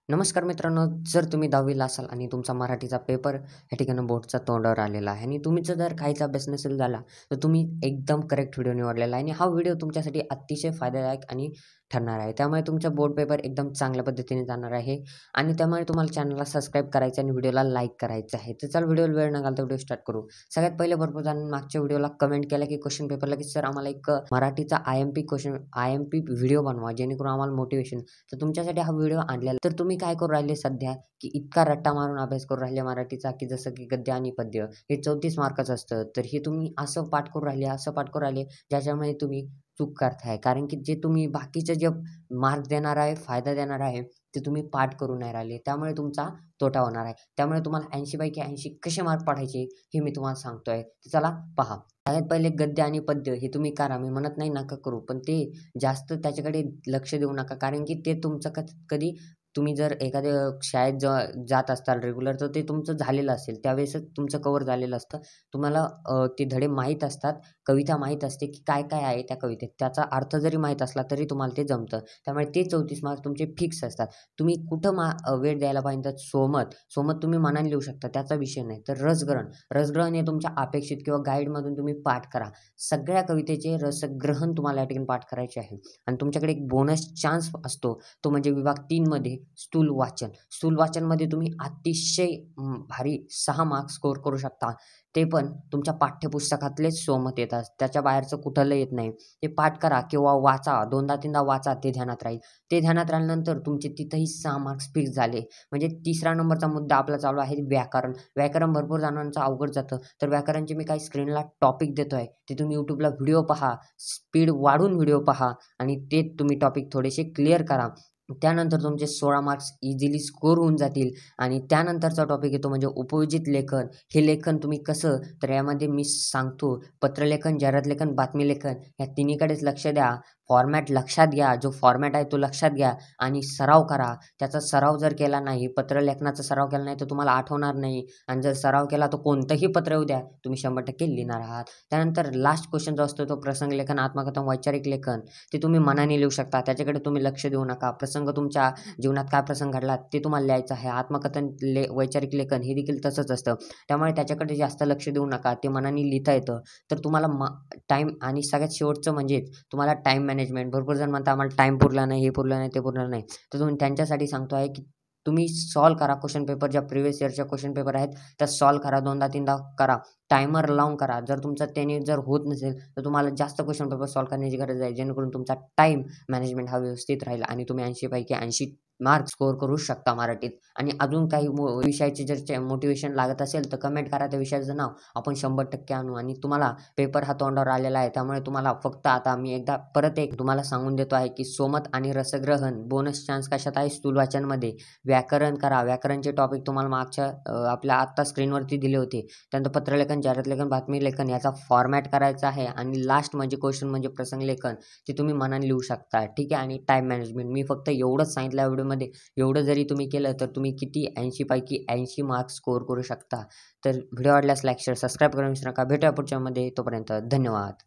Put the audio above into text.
नमस्कार मित्रांनो, जर तुम्ही 10वीला असाल आणि तुमचा मराठीचा पेपर या ठिकाणी बोर्डचा तोंडावर आलेला आहे आणि तुमचा जर काहीच अभ्यास नसेल झाला, तर तुम्ही एकदम करेक्ट व्हिडिओ निवडलेला आहे आणि हा व्हिडिओ तुमच्यासाठी अतिशय फायदादायक आणि ठरणार आहे. त्यामुळे तुमचा बोर्ड पेपर एकदम चांगल्या पद्धतीने जाणार आहे आणि त्यामुळे तुम्हाला चॅनलला सबस्क्राईब करायचं आणि व्हिडिओला लाईक करायचं आहे. तर चला व्हिडिओला वेळ न घालता व्हिडिओ स्टार्ट करू. सगळ्यात पहिले भरपूर जणांनी मागच्या व्हिडिओला कमेंट केलं की क्वेश्चन पेपरला की सर आम्हाला एक मराठीचा आय-एम-पी व्हिडिओ बनवा जेणेकरून आम्हाला मोटिव्हेशन. तर तुमच्यासाठी हा व्हिडिओ आणलेला. तर तुम्ही काय करू राहिले सध्या की इतका रट्टा मारून अभ्यास करू राहिले मराठीचा की जसं की गद्य आणि पद्य हे 34 मार्काचं असतं. तर हे तुम्ही असं पाठ करू राहिले, असं पाठ करू राहिले ज्याच्यामुळे तुम्ही चूक करताय. कारण की जे तुम्ही बाकीचे जे मार्क देणार आहे, फायदा देणार आहे, ते तुम्ही पाठ करू नाही राहिले. त्यामुळे तुमचा तोटा होणार आहे. त्यामुळे तुम्हाला 80 पैकी 80 कसे मार्क पाडायचे हे मी तुम्हाला सांगतोय. तर चला पहा. सगळ्यात पहिले गद्य आणि पद्य हे तुम्ही करा. मी म्हणत नाही नका करू, पण ते जास्त त्याच्याकडे लक्ष देऊ नका. कारण की ते तुमचं कधी तुम्ही जर एखाद्या शाळेत जात असाल रेग्युलर, तर ते तुमचं झालेलं असेल. त्यावेळेसच तुमचं कव्हर झालेलं असतं. तुम्हाला ते धडे माहीत असतात. कविता माहीत असते की काय-काय आहे त्या कवितेत. त्याचा अर्थ जरी माहीत असला तरी तुम्हाला ते जमतं. त्यामुळे ते 34 मार्क तुमचे फिक्स असतात. तुम्ही कुठं वेळ द्यायला पाहिजे तर सोमत तुम्ही मनाने लिहू शकता, त्याचा विषय नाही. तर रसग्रहण हे तुमच्या अपेक्षित किंवा गाईडमधून तुम्ही पाठ करा. सगळ्या कवितेचे रसग्रहण तुम्हाला या ठिकाणी पाठ करायचे आहे आणि तुमच्याकडे एक बोनस चान्स असतो. तो म्हणजे विभाग 3 मध्ये स्थूल वाचन. स्थूल वाचनमध्ये तुम्ही अतिशय भारी 6 मार्क्स स्कोर करू शकता. ते पण तुमच्या पाठ्यपुस्तकातलेच सोमत येतात. त्याच्या बाहेरचं कुठलं येत नाही. ते पाठ करा किंवा वाचा. 2दा-3दा वाचा. ते ध्यानात राहील. ते ध्यानात राहिल्यानंतर तुमचे तिथंही 6 मार्क्स फिक्स झाले. म्हणजे तिसरा नंबरचा मुद्दा आपला चालू आहे व्याकरण. व्याकरण भरपूर जणांचं अवघड जातं. तर व्याकरणचे मी काही स्क्रीनला टॉपिक देतोय. ते तुम्ही YouTubeला व्हिडिओ पहा. स्पीड वाढवून व्हिडिओ पहा आणि ते तुम्ही टॉपिक थोडेसे क्लिअर करा. त्यानंतर तुमचे 16 मार्क्स इझिली स्कोर होऊन जातील आणि त्यानंतरचा टॉपिक येतो म्हणजे उपयोजित लेखन. हे लेखन तुम्ही कसं, तर यामध्ये मी सांगतो पत्रलेखन, जाहिरात लेखन, बातमी लेखन या तिन्हीकडेच लक्ष द्या. फॉर्मॅट लक्षात घ्या. जो फॉर्मॅट आहे तो लक्षात घ्या आणि सराव करा. त्याचा सराव जर केला नाही, पत्रलेखनाचा सराव केला नाही तर तुम्हाला आठवणार नाही आणि जर सराव केला तर कोणतंही पत्र येऊ द्या, तुम्ही 100% लिहिणार आहात. त्यानंतर लास्ट क्वेश्चन जो असतो तो प्रसंग लेखन, आत्मकथन, वैचारिक लेखन. ते तुम्ही मनाने लिहू शकता. त्याच्याकडे तुम्ही लक्ष देऊ नका. प्रसंग तुमच्या जीवनात काय प्रसंग घडला ते तुम्हाला लिहायचं आहे. आत्मकथन, वैचारिक लेखन हे देखील तसंच असतं. त्यामुळे त्याच्याकडे जास्त लक्ष देऊ नका. ते मनाने लिहिता येतं. तर तुम्हाला टाईम आणि सगळ्यात शेवटचं म्हणजे तुम्हाला टाईम मॅनेजमेंट. भरपूर जण म्हणतात आम्हाला टाईम पुरला नाही, हे पुरलं नाही, ते पुरलं नाही. तर तुम्ही त्यांच्यासाठी सांगतो आहे की तुम्ही सॉल्व्ह करा क्वेश्चन पेपर. ज्या प्रिव्हियस इयरच्या क्वेश्चन पेपर आहेत त्या सॉल्व्ह करा. 2दा-3दा करा. टायमर लावून करा. जर तुमचं त्याने जर होत नसेल तर तुम्हाला जास्त क्वेश्चन पेपर सॉल्व्ह करण्याची गरज आहे. जेणेकरून तुमचा टाईम मॅनेजमेंट हा व्यवस्थित राहील आणि तुम्ही 80 पैकी 80 मार्क स्कोर करू शकता मराठीत. आणि अजून काही विषयाची जर मोटिव्हेशन लागत असेल तर कमेंट करा. त्या विषयाचं नाव आपण 100% आणू आणि तुम्हाला पेपर हा तोंडावर आलेला आहे. त्यामुळे तुम्हाला फक्त आता मी एकदा परत एक तुम्हाला सांगून देतो आहे की सोमत आणि रसग्रहण बोनस चान्स कशात आहे? स्थूल वाचनमध्ये. व्याकरण करा. व्याकरणचे टॉपिक तुम्हाला मागच्या आपल्या आत्ता स्क्रीनवरती दिले होते. त्यानंतर पत्रलेखन, जाहिरात-लेखन, बातमी लेखन याचा फॉर्मॅट करायचा आहे आणि लास्ट म्हणजे क्वेश्चन म्हणजे प्रसंग लेखन. ते तुम्ही मनाने लिहू शकता. ठीक आहे. आणि टाईम मॅनेजमेंट. मी फक्त एवढंच सांगितलं या व्हिडिओमध्ये. एवढं जरी तुम्ही केलं तर तुम्ही किती 80 पैकी 80 मार्क्स स्कोर करू शकता. तर व्हिडिओ आवडल्यास लाईक, शेअर, सबस्क्राईब करून विसरू नका. भेटूया पुढच्यामध्ये. तोपर्यंत धन्यवाद.